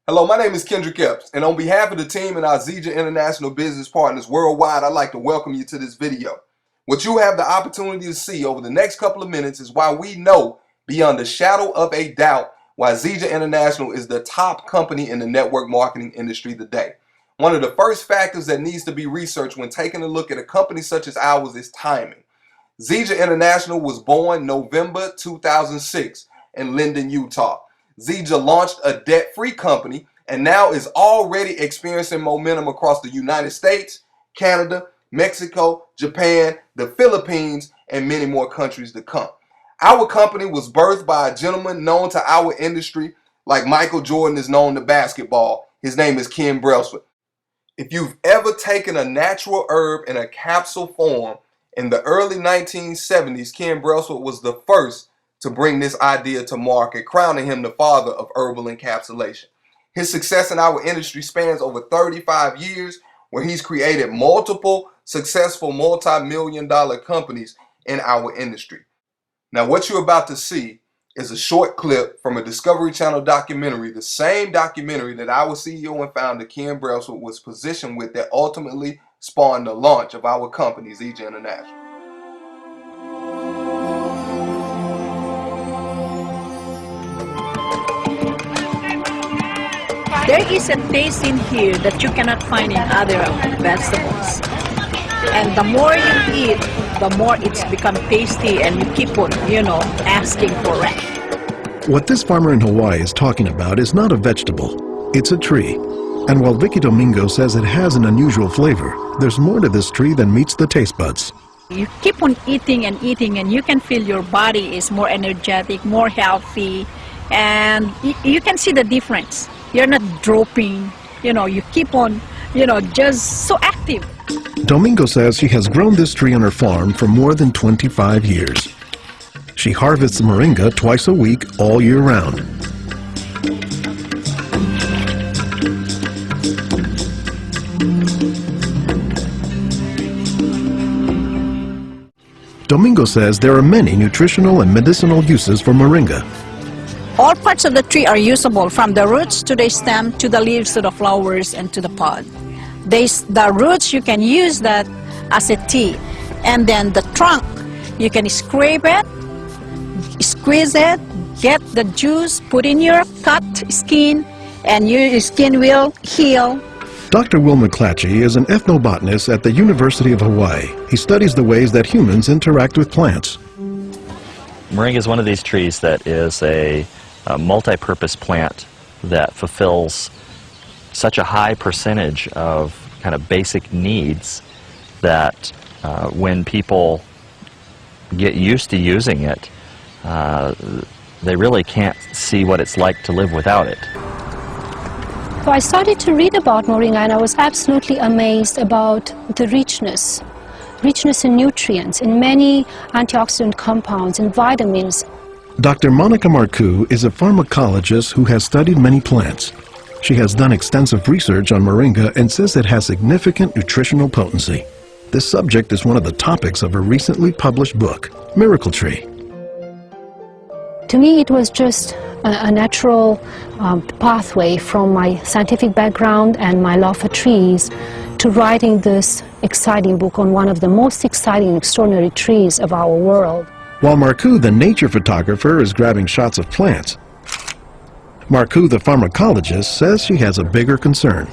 Hello, my name is Kendrick Epps, and on behalf of the team and our Zija International business partners worldwide, I'd like to welcome you to this video. What you have the opportunity to see over the next couple of minutes is why we know beyond a shadow of a doubt why Zija International is the top company in the network marketing industry today. One of the first factors that needs to be researched when taking a look at a company such as ours is timing. Zija International was born November 2006 in Linden, Utah. Zija launched a debt-free company and now is already experiencing momentum across the United States, Canada, Mexico, Japan, the Philippines, and many more countries to come. Our company was birthed by a gentleman known to our industry like Michael Jordan is known to basketball. His name is Ken Brailsford. If you've ever taken a natural herb in a capsule form, in the early 1970s, Ken Brailsford was the first to bring this idea to market, crowning him the father of herbal encapsulation. His success in our industry spans over 35 years, where he's created multiple successful multi-million-dollar companies in our industry. Now, what you're about to see is a short clip from a Discovery Channel documentary, the same documentary that our CEO and founder Ken Brailsford was positioned with that ultimately spawned the launch of our company, Zija International. There is a taste in here that you cannot find in other vegetables. And the more you eat, the more it's become tasty and you keep on, asking for it. What this farmer in Hawaii is talking about is not a vegetable, it's a tree. And while Vicky Domingo says it has an unusual flavor, there's more to this tree than meets the taste buds. You keep on eating and eating and you can feel your body is more energetic, more healthy, and you can see the difference. You're not dropping, you keep on, just so active. Domingo says she has grown this tree on her farm for more than 25 years. She harvests moringa twice a week, all year round. Domingo says there are many nutritional and medicinal uses for moringa. All parts of the tree are usable, from the roots to the stem, to the leaves, to the flowers, and to the pod. The roots, you can use that as a tea. And then the trunk, you can scrape it, squeeze it, get the juice, put in your cut skin, and your skin will heal. Dr. Will McClatchy is an ethnobotanist at the University of Hawaii. He studies the ways that humans interact with plants. Moringa is one of these trees that is a multi-purpose plant that fulfills such a high percentage of kind of basic needs that when people get used to using it, they really can't see what it's like to live without it. So I started to read about moringa and I was absolutely amazed about the richness in nutrients, in many antioxidant compounds and vitamins. Dr. Monica Marcoux is a pharmacologist who has studied many plants. She has done extensive research on moringa and says it has significant nutritional potency. This subject is one of the topics of her recently published book, Miracle Tree. To me, it was just a natural pathway from my scientific background and my love for trees to writing this exciting book on one of the most exciting and extraordinary trees of our world. While Marcoux, the nature photographer, is grabbing shots of plants, Marcoux, the pharmacologist, says she has a bigger concern.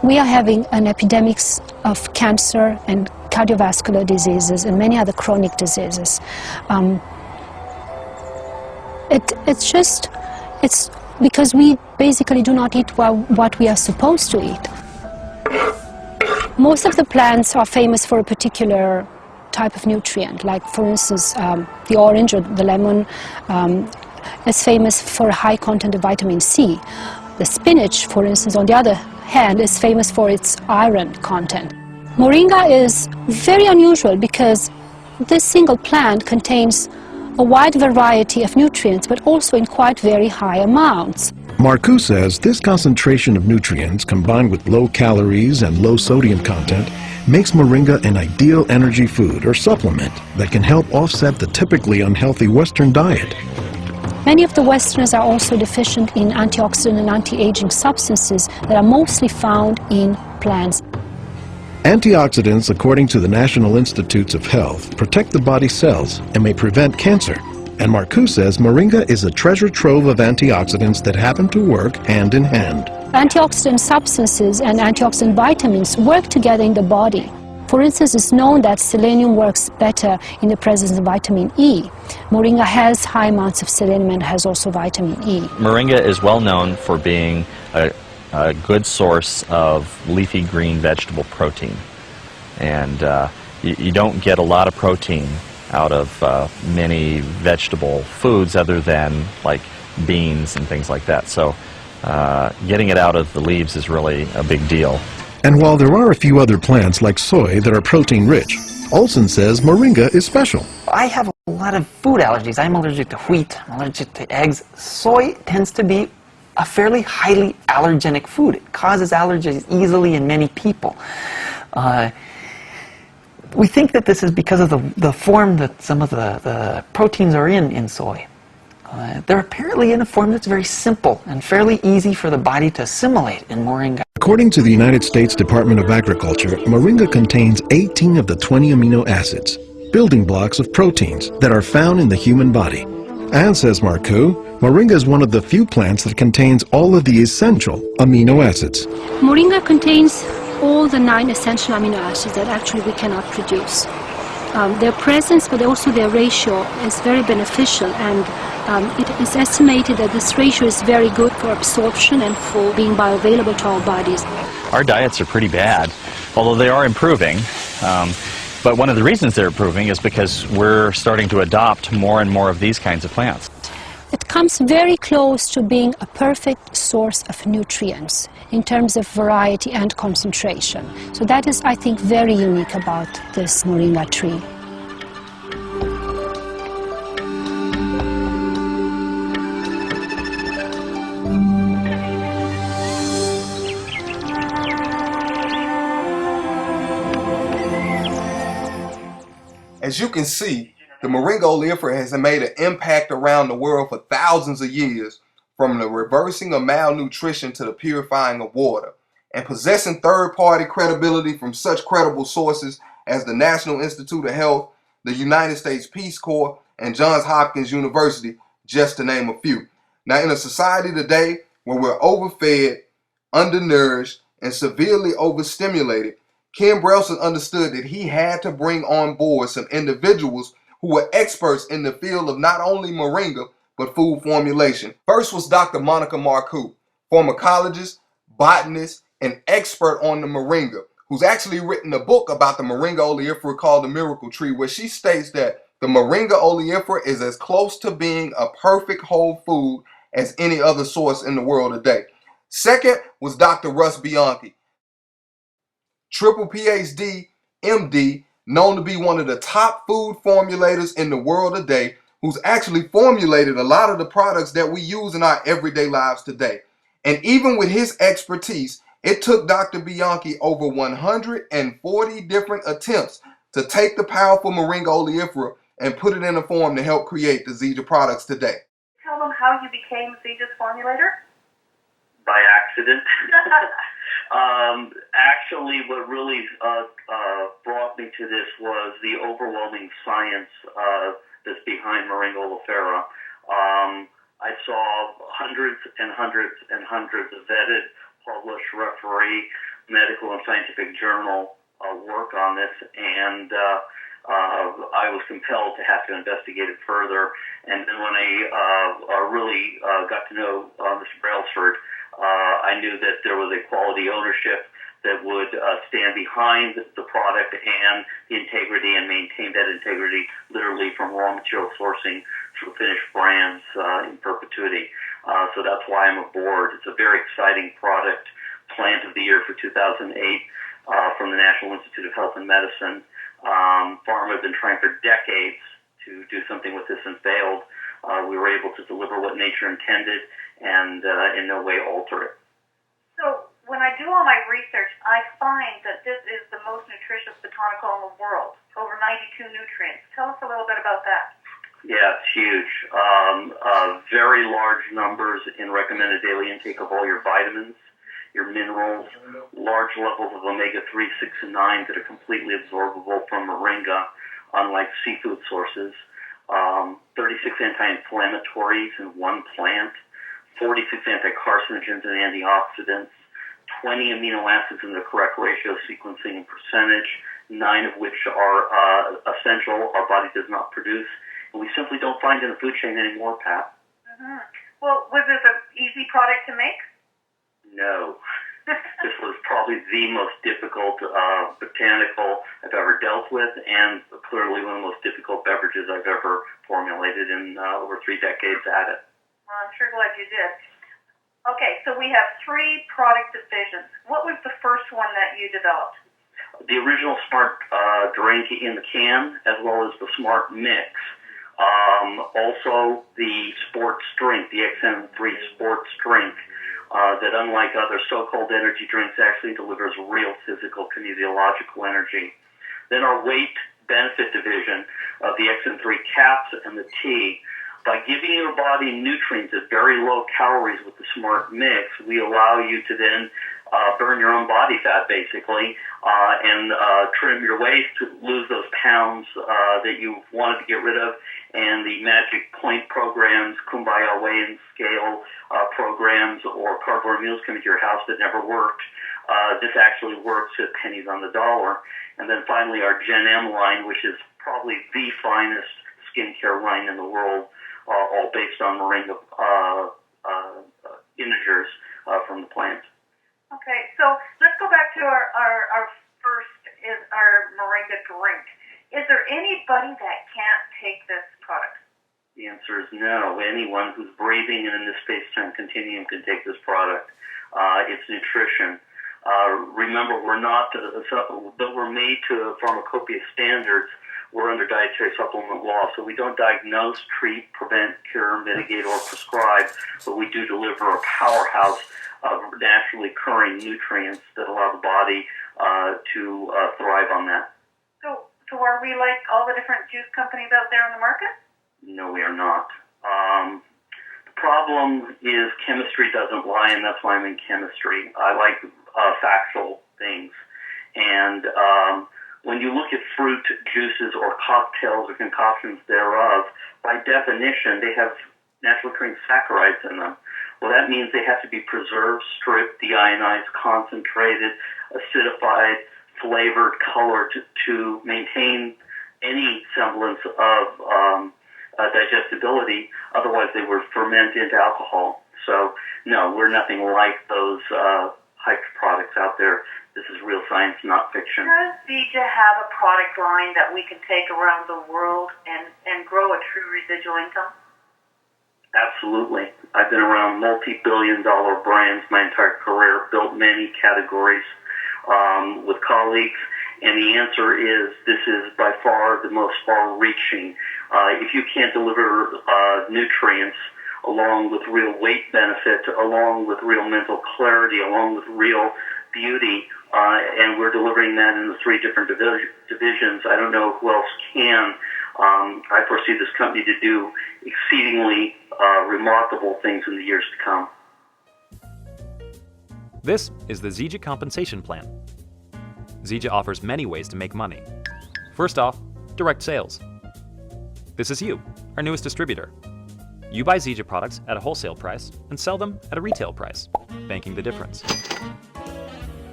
We are having an epidemic of cancer and cardiovascular diseases and many other chronic diseases. It's because we basically do not eat what we are supposed to eat. Most of the plants are famous for a particular type of nutrient, like for instance the orange or the lemon is famous for a high content of vitamin C. The spinach, for instance, on the other hand, is famous for its iron content. Moringa is very unusual because this single plant contains a wide variety of nutrients, but also in quite very high amounts. Marcoux says this concentration of nutrients, combined with low calories and low sodium content, makes moringa an ideal energy food or supplement that can help offset the typically unhealthy Western diet. Many of the Westerners are also deficient in antioxidant and anti-aging substances that are mostly found in plants. Antioxidants, according to the National Institutes of Health, protect the body's cells and may prevent cancer. And Marcoux says moringa is a treasure trove of antioxidants that happen to work hand in hand. Antioxidant substances and antioxidant vitamins work together in the body. For instance, it's known that selenium works better in the presence of vitamin E. Moringa has high amounts of selenium and has also vitamin E. Moringa is well known for being a good source of leafy green vegetable protein. And you don't get a lot of protein out of many vegetable foods other than like beans and things like that. So getting it out of the leaves is really a big deal. And while there are a few other plants like soy that are protein rich, Olson says moringa is special. I have a lot of food allergies. I'm allergic to wheat, I'm allergic to eggs. Soy tends to be a fairly highly allergenic food. It causes allergies easily in many people. We think that this is because of the form that some of the proteins are in soy. They're apparently in a form that's very simple and fairly easy for the body to assimilate in moringa. According to the United States Department of Agriculture, moringa contains 18 of the 20 amino acids, building blocks of proteins that are found in the human body. And, says Marcoux, moringa is one of the few plants that contains all of the essential amino acids. Moringa contains all the 9 essential amino acids that actually we cannot produce. Their presence, but also their ratio, is very beneficial, and it is estimated that this ratio is very good for absorption and for being bioavailable to our bodies. Our diets are pretty bad, although they are improving. But one of the reasons they're improving is because we're starting to adopt more and more of these kinds of plants. It comes very close to being a perfect source of nutrients in terms of variety and concentration. So that is, I think, very unique about this moringa tree. As you can see, the moringa oleifera has made an impact around the world for thousands of years, from the reversing of malnutrition to the purifying of water, and possessing third-party credibility from such credible sources as the National Institute of Health, the United States Peace Corps, and Johns Hopkins University, just to name a few. Now, in a society today where we're overfed, undernourished, and severely overstimulated, Ken Brelson understood that he had to bring on board some individuals who were experts in the field of not only moringa, but food formulation. First was Dr. Monica Marcoux, pharmacologist, botanist, and expert on the moringa, who's actually written a book about the moringa oleifera called The Miracle Tree, where she states that the moringa oleifera is as close to being a perfect whole food as any other source in the world today. Second was Dr. Russ Bianchi, triple PhD, MD, known to be one of the top food formulators in the world today, who's actually formulated a lot of the products that we use in our everyday lives today. And even with his expertise, it took Dr. Bianchi over 140 different attempts to take the powerful moringa oleifera and put it in a form to help create the Zija products today. Tell them how you became Zija's formulator? By accident. Actually, what really brought me to this was the overwhelming science that's behind moringa oleifera. I saw hundreds and hundreds and hundreds of vetted, published, referee, medical and scientific journal work on this, and I was compelled to have to investigate it further. And then when I really got to know Mr. Brailsford, I knew that there was a quality ownership that would stand behind the product and the integrity and maintain that integrity literally from raw material sourcing through finished brands in perpetuity. So that's why I'm aboard. It's a very exciting product, plant of the year for 2008 from the National Institute of Health and Medicine. Pharma had been trying for decades to do something with this and failed. We were able to deliver what nature intended and in no way alter it. So when I do all my research, I find that this is the most nutritious botanical in the world, over 92 nutrients. Tell us a little bit about that. Yeah, it's huge. Very large numbers in recommended daily intake of all your vitamins, your minerals, large levels of omega-3, 6, and 9 that are completely absorbable from moringa, unlike seafood sources. 36 anti-inflammatories in one plant, 46 anti-carcinogens and antioxidants, 20 amino acids in the correct ratio, sequencing, and percentage, 9 of which are essential, our body does not produce, and we simply don't find in the food chain anymore, Pat. Mm-hmm. Well, was this an easy product to make? No. This was probably the most difficult botanical I've ever dealt with, and clearly one of the most difficult beverages I've ever formulated in over 3 decades at it. Well, I'm sure glad you did. Okay, so we have 3 product divisions. What was the first one that you developed? The original Smart drink in the can, as well as the Smart Mix. Also, the sports drink, the XM3 sports drink, that unlike other so-called energy drinks actually delivers real physical kinesiological energy. Then our weight benefit division of the XM3 caps and the tea. By giving your body nutrients at very low calories with the Smart Mix, we allow you to then burn your own body fat, basically, and trim your waist to lose those pounds that you wanted to get rid of. And the Magic Point programs, Kumbaya Weigh and Scale programs, or cardboard meals coming to your house that never worked. This actually works at pennies on the dollar. And then finally, our Gen M line, which is probably the finest skincare line in the world, all based on moringa integers from the plant. Okay, so let's go back to our first, is our moringa drink. Is there anybody that can't take this product? The answer is no. Anyone who's breathing and in this space-time continuum can take this product. It's nutrition. Remember, we're not, though we're made to pharmacopoeia standards, we're under dietary supplement law, so we don't diagnose, treat, prevent, cure, mitigate, or prescribe, but we do deliver a powerhouse of naturally occurring nutrients that allow the body to thrive on that. So are we like all the different juice companies out there on the market? No, we are not. The problem is chemistry doesn't lie, and that's why I'm in chemistry. I like factual things. And when you look at fruit juices or cocktails or concoctions thereof, by definition, they have naturally occurring saccharides in them. Well, that means they have to be preserved, stripped, deionized, concentrated, acidified, flavored, colored to maintain any semblance of digestibility. Otherwise, they would ferment into alcohol. So, no, we're nothing like those hyped products out there. This is real science, not fiction. Does Zija have a product line that we can take around the world and grow a true residual income? Absolutely. I've been around multi-billion-dollar brands my entire career, built many categories with colleagues, and the answer is this is by far the most far-reaching. If you can't deliver nutrients along with real weight benefit, along with real mental clarity, along with real beauty, and we're delivering that in the 3 different divisions, I don't know who else can. I foresee this company to do exceedingly remarkable things in the years to come. This is the Zija Compensation Plan. Zija offers many ways to make money. First off, direct sales. This is you, our newest distributor. You buy Zija products at a wholesale price and sell them at a retail price, banking the difference.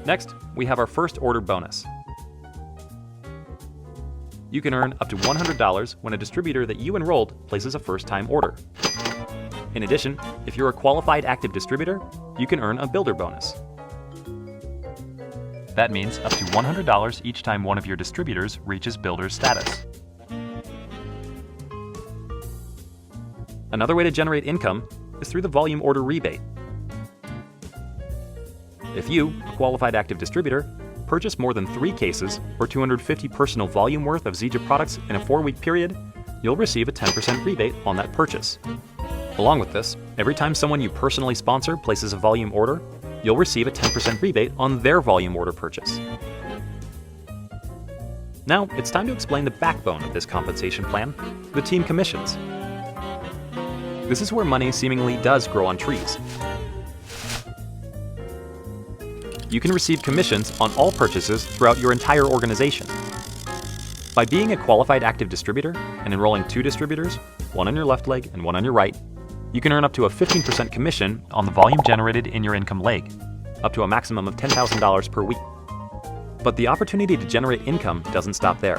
Next, we have our first order bonus. You can earn up to $100 when a distributor that you enrolled places a first-time order. In addition, if you're a qualified active distributor, you can earn a builder bonus. That means up to $100 each time one of your distributors reaches builder status. Another way to generate income is through the volume order rebate. If you, a qualified active distributor, purchase more than 3 cases or 250 personal volume worth of Zija products in a 4-week period, you'll receive a 10% rebate on that purchase. Along with this, every time someone you personally sponsor places a volume order, you'll receive a 10% rebate on their volume order purchase. Now, it's time to explain the backbone of this compensation plan, the team commissions. This is where money seemingly does grow on trees. You can receive commissions on all purchases throughout your entire organization. By being a qualified active distributor and enrolling 2 distributors, one on your left leg and one on your right, you can earn up to a 15% commission on the volume generated in your income leg, up to a maximum of $10,000 per week. But the opportunity to generate income doesn't stop there.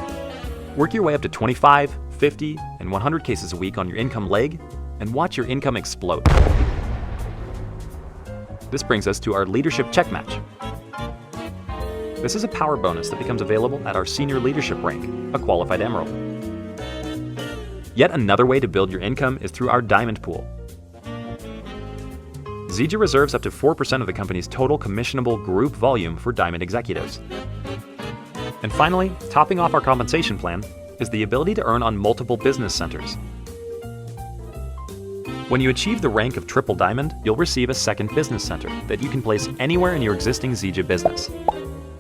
Work your way up to 25, 50, and 100 cases a week on your income leg, and watch your income explode. This brings us to our leadership check match. This is a power bonus that becomes available at our senior leadership rank, a qualified emerald. Yet another way to build your income is through our diamond pool. Zija reserves up to 4% of the company's total commissionable group volume for diamond executives. And finally, topping off our compensation plan is the ability to earn on multiple business centers. When you achieve the rank of triple diamond, you'll receive a second business center that you can place anywhere in your existing Zija business.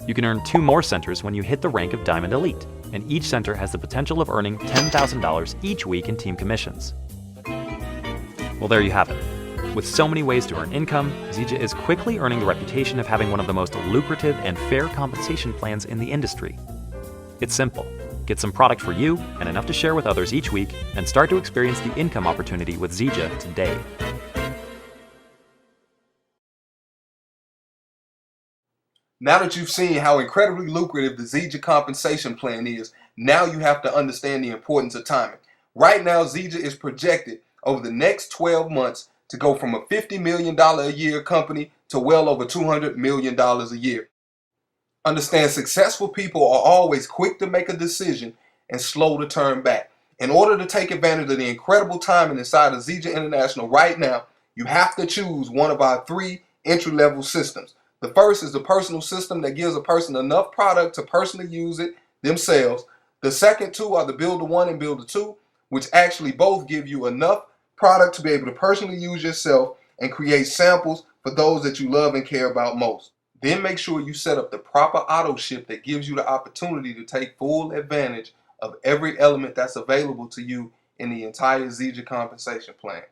You can earn 2 more centers when you hit the rank of Diamond Elite, and each center has the potential of earning $10,000 each week in team commissions. Well, there you have it. With so many ways to earn income, Zija is quickly earning the reputation of having one of the most lucrative and fair compensation plans in the industry. It's simple. Get some product for you and enough to share with others each week, and start to experience the income opportunity with Zija today. Now that you've seen how incredibly lucrative the Zija compensation plan is, now you have to understand the importance of timing. Right now, Zija is projected over the next 12 months to go from a $50 million a year company to well over $200 million a year. Understand, successful people are always quick to make a decision and slow to turn back. In order to take advantage of the incredible timing inside of Zija International right now, you have to choose one of our 3 entry-level systems. The first is the personal system that gives a person enough product to personally use it themselves. The second 2 are the Builder 1 and Builder 2, which actually both give you enough product to be able to personally use yourself and create samples for those that you love and care about most. Then make sure you set up the proper auto ship that gives you the opportunity to take full advantage of every element that's available to you in the entire Zija compensation plan.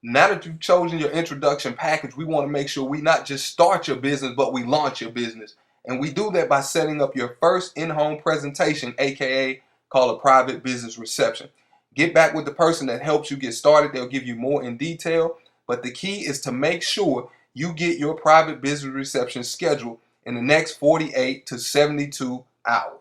Now that you've chosen your introduction package, we want to make sure we not just start your business, but we launch your business. And we do that by setting up your first in-home presentation, aka called a private business reception. Get back with the person that helps you get started. They'll give you more in detail. But the key is to make sure you get your private business reception scheduled in the next 48 to 72 hours.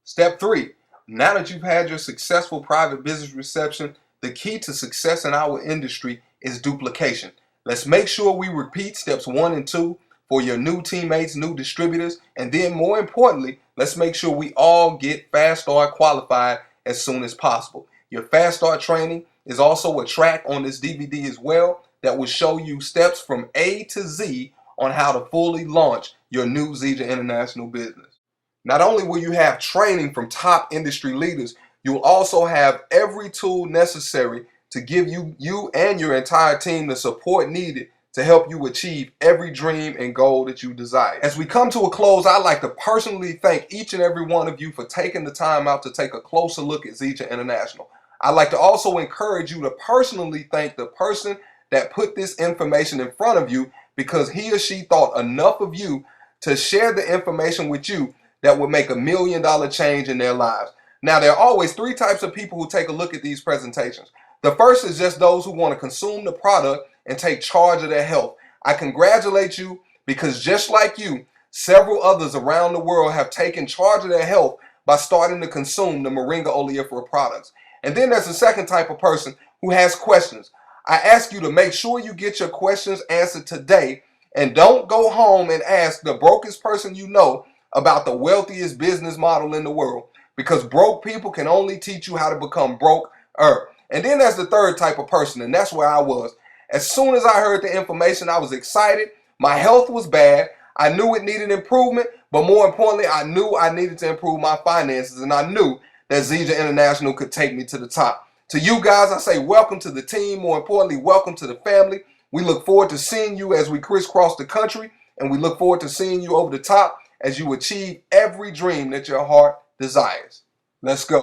Step 3. Now that you've had your successful private business reception, the key to success in our industry is duplication. Let's make sure we repeat steps 1 and 2 for your new teammates, new distributors, and then more importantly, let's make sure we all get Fast Start qualified as soon as possible. Your Fast Start training is also a track on this DVD as well that will show you steps from A to Z on how to fully launch your new Zija International business. Not only will you have training from top industry leaders, you'll also have every tool necessary to give you and your entire team the support needed to help you achieve every dream and goal that you desire. As we come to a close, I'd like to personally thank each and every one of you for taking the time out to take a closer look at Zija International. I'd like to also encourage you to personally thank the person that put this information in front of you, because he or she thought enough of you to share the information with you that would make $1 million change in their lives. Now, there are always 3 types of people who take a look at these presentations. The first is just those who want to consume the product and take charge of their health. I congratulate you, because just like you, several others around the world have taken charge of their health by starting to consume the Moringa oleifera products. And then there's the second type of person who has questions. I ask you to make sure you get your questions answered today, and don't go home and ask the brokest person you know about the wealthiest business model in the world, because broke people can only teach you how to become broke-er. And then there's the third type of person, and that's where I was. As soon as I heard the information, I was excited. My health was bad. I knew it needed improvement, but more importantly, I knew I needed to improve my finances, and I knew that Zija International could take me to the top. To you guys, I say welcome to the team. More importantly, welcome to the family. We look forward to seeing you as we crisscross the country, and we look forward to seeing you over the top as you achieve every dream that your heart desires. Let's go.